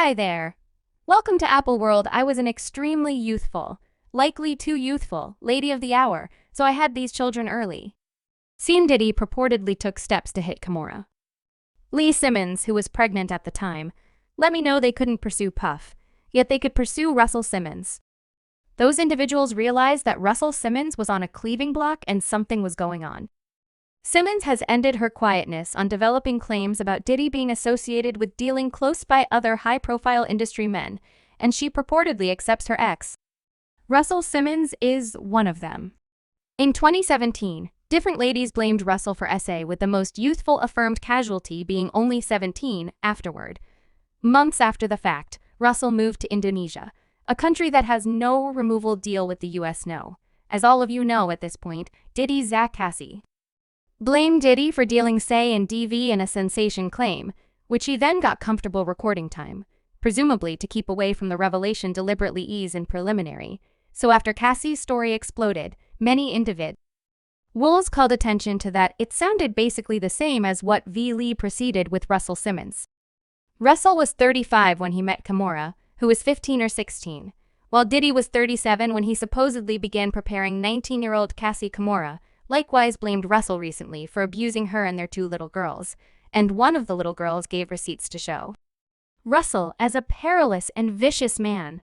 Hi there. Welcome to Apple World. I was an extremely youthful, likely too youthful, lady of the hour, so I had these children early. Diddy purportedly took steps to hit Kimora Lee Simmons, who was pregnant at the time. Let me know they couldn't pursue Puff, yet they could pursue Russell Simmons. Those individuals realized that Russell Simmons was on a cleaving block and something was going on. Simmons has ended her quietness on developing claims about Diddy being associated with dealing close by other high-profile industry men, and she purportedly accepts her ex. Russell Simmons is one of them. In 2017, different ladies blamed Russell for SA, with the most youthful affirmed casualty being only 17 afterward. Months after the fact, Russell moved to Indonesia, a country that has no removal deal with the US. No. As all of you know at this point, Diddy's Cassie blamed Diddy for dealing say in DV in a sensation claim, which he then got comfortable recording time, presumably to keep away from the revelation deliberately ease in preliminary. So after Cassie's story exploded, many individuals called attention to that it sounded basically the same as what V. Lee proceeded with Russell Simmons. Russell was 35 when he met Kimora, who was 15 or 16, while Diddy was 37 when he supposedly began preparing 19-year-old Cassie. Kimora likewise blamed Russell recently for abusing her and their 2 little girls, and one of the little girls gave receipts to show Russell as a perilous and vicious man.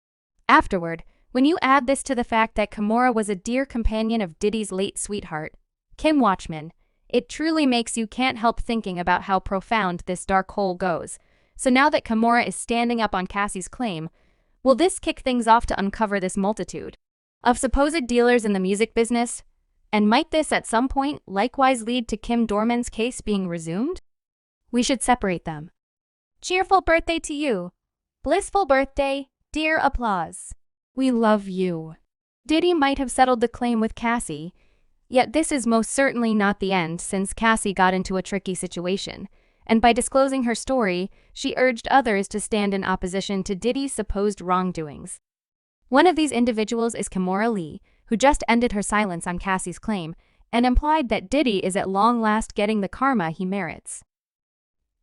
Afterward, when you add this to the fact that Kimora was a dear companion of Diddy's late sweetheart, Kim Watchman, it truly makes you can't help thinking about how profound this dark hole goes. So now that Kimora is standing up on Cassie's claim, will this kick things off to uncover this multitude of supposed dealers in the music business? And might this at some point likewise lead to Kim Dorman's case being resumed? We should separate them. Cheerful birthday to you. Blissful birthday, dear applause. We love you. Diddy might have settled the claim with Cassie, yet this is most certainly not the end, since Cassie got into a tricky situation, and by disclosing her story, she urged others to stand in opposition to Diddy's supposed wrongdoings. One of these individuals is Kimora Lee, who just ended her silence on Cassie's claim and implied that Diddy is at long last getting the karma he merits.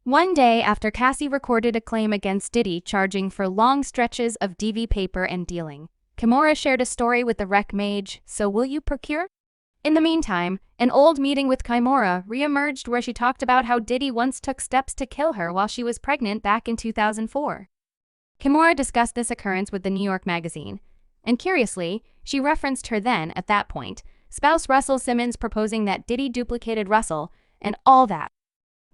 One day after Cassie recorded a claim against Diddy charging for long stretches of DV paper and dealing, Kimora shared a story with the rec mage, "So will you procure?" In the meantime, an old meeting with Kimora re-emerged where she talked about how Diddy once took steps to kill her while she was pregnant back in 2004. Kimora discussed this occurrence with the New York Magazine, and curiously, she referenced her then, at that point, spouse Russell Simmons proposing that Diddy duplicated Russell, and all that.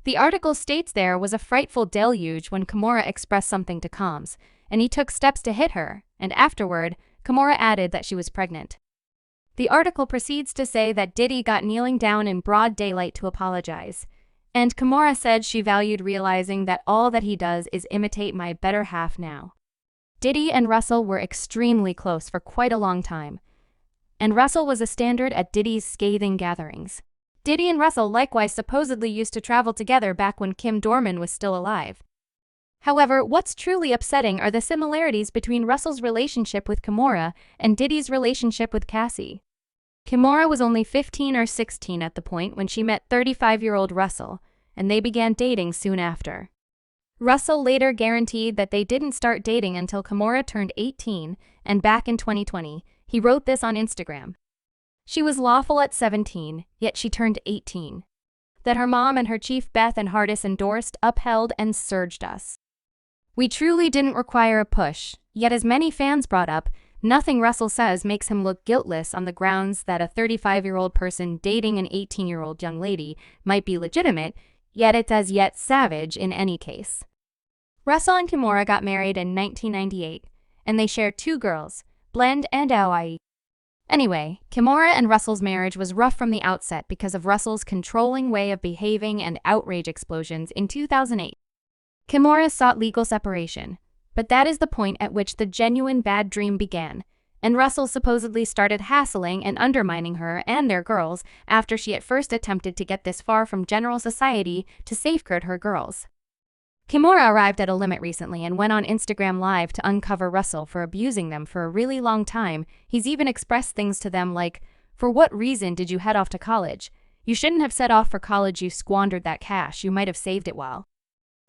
The article states there was a frightful deluge when Kimora expressed something to Combs, and he took steps to hit her, and afterward, Kimora added that she was pregnant. The article proceeds to say that Diddy got kneeling down in broad daylight to apologize, and Kimora said she valued realizing that all that he does is imitate my better half now. Diddy and Russell were extremely close for quite a long time, and Russell was a standard at Diddy's scathing gatherings. Diddy and Russell likewise supposedly used to travel together back when Kim Dorman was still alive. However, what's truly upsetting are the similarities between Russell's relationship with Kimora and Diddy's relationship with Cassie. Kimora was only 15 or 16 at the point when she met 35-year-old Russell, and they began dating soon after. Russell later guaranteed that they didn't start dating until Kimora turned 18, and back in 2020, he wrote this on Instagram. She was lawful at 17, yet she turned 18. That her mom and her chief Beth and Hardis endorsed, upheld, and surged us. We truly didn't require a push, yet as many fans brought up, nothing Russell says makes him look guiltless on the grounds that a 35-year-old person dating an 18-year-old young lady might be legitimate, yet it's as yet savage in any case. Russell and Kimora got married in 1998, and they share 2 girls, Blend and Hawaii. Anyway, Kimora and Russell's marriage was rough from the outset because of Russell's controlling way of behaving and outrage explosions in 2008. Kimora sought legal separation, but that is the point at which the genuine bad dream began, and Russell supposedly started hassling and undermining her and their girls after she at first attempted to get this far from general society to safeguard her girls. Kimora arrived at a limit recently and went on Instagram Live to uncover Russell for abusing them for a really long time. He's even expressed things to them like, "For what reason did you head off to college? You shouldn't have set off for college, you squandered that cash, you might have saved it while."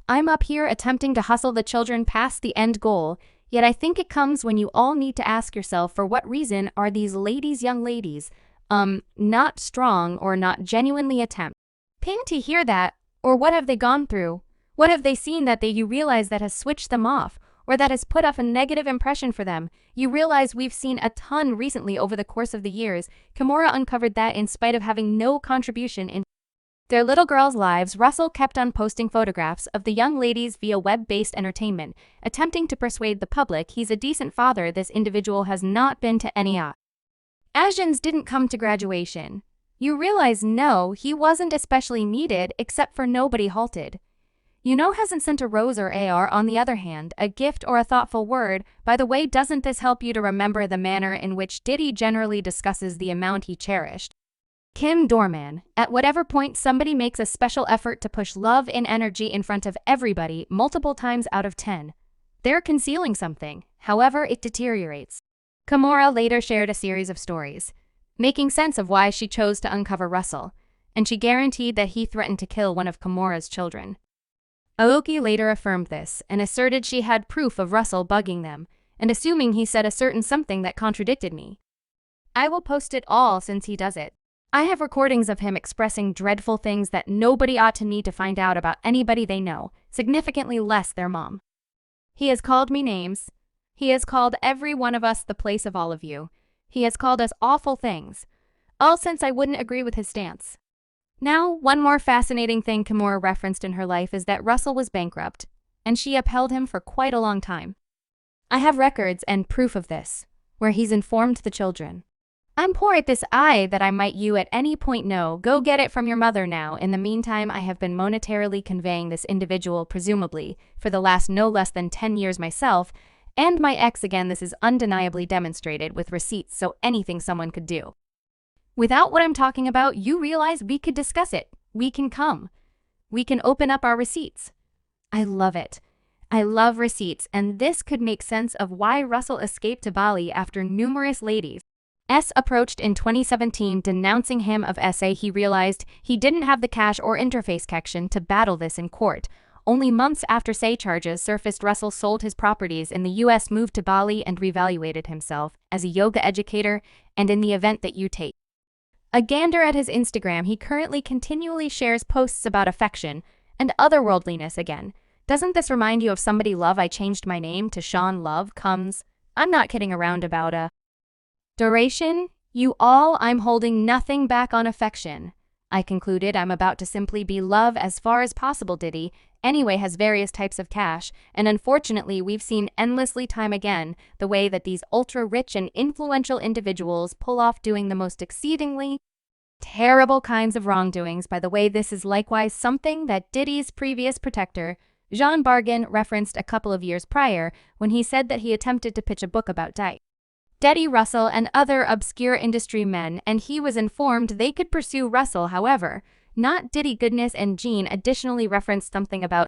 I'm up here attempting to hustle the children past the end goal, yet I think it comes when you all need to ask yourself for what reason are these young ladies, not strong or not genuinely attempt. Ping to hear that, or what have they gone through? What have they seen that you realize that has switched them off, or that has put off a negative impression for them? You realize we've seen a ton recently over the course of the years. Kimora uncovered that in spite of having no contribution in their little girls' lives, Russell kept on posting photographs of the young ladies via web-based entertainment, attempting to persuade the public he's a decent father. This individual has not been to any Asians didn't come to graduation. You realize no, he wasn't especially needed except for nobody halted. Hasn't sent a rose or AR. On the other hand, a gift or a thoughtful word. By the way, doesn't this help you to remember the manner in which Diddy generally discusses the amount he cherished? Kim Doorman, at whatever point somebody makes a special effort to push love and energy in front of everybody multiple times out of 10. They're concealing something, however it deteriorates. Kimora later shared a series of stories, making sense of why she chose to uncover Russell, and she guaranteed that he threatened to kill one of Kimora's children. Aoki later affirmed this and asserted she had proof of Russell bugging them, and assuming he said a certain something that contradicted me. I will post it all since he does it. I have recordings of him expressing dreadful things that nobody ought to need to find out about anybody they know, significantly less their mom. He has called me names. He has called every one of us the place of all of you. He has called us awful things, all since I wouldn't agree with his stance. Now, one more fascinating thing Kimora referenced in her life is that Russell was bankrupt, and she upheld him for quite a long time. I have records and proof of this, where he's informed the children. I'm poor at this that I might you at any point know, go get it from your mother now. In the meantime, I have been monetarily conveying this individual, presumably, for the last no less than 10 years myself, and my ex. Again, this is undeniably demonstrated with receipts, so anything someone could do. Without what I'm talking about, you realize we could discuss it. We can come. We can open up our receipts. I love it. I love receipts, and this could make sense of why Russell escaped to Bali after numerous ladies approached in 2017 denouncing him of SA. He realized he didn't have the cash or interface connection to battle this in court. Only months after SA charges surfaced, Russell sold his properties in the US, moved to Bali, and reevaluated himself as a yoga educator. And in the event that you take a gander at his Instagram, he currently continually shares posts about affection and otherworldliness. Again, doesn't this remind you of somebody? Love, I changed my name to Sean Love comes. I'm not kidding around about a duration. You all, I'm holding nothing back on affection. I concluded I'm about to simply be love as far as possible. Diddy, anyway, has various types of cash, and unfortunately we've seen endlessly time again the way that these ultra-rich and influential individuals pull off doing the most exceedingly terrible kinds of wrongdoings. By the way, this is likewise something that Diddy's previous protector, Jean Bargain, referenced a couple of years prior when he said that he attempted to pitch a book about Diddy, Russell, and other obscure industry men, and he was informed they could pursue Russell, however, not Diddy. Goodness, and Jean additionally referenced something about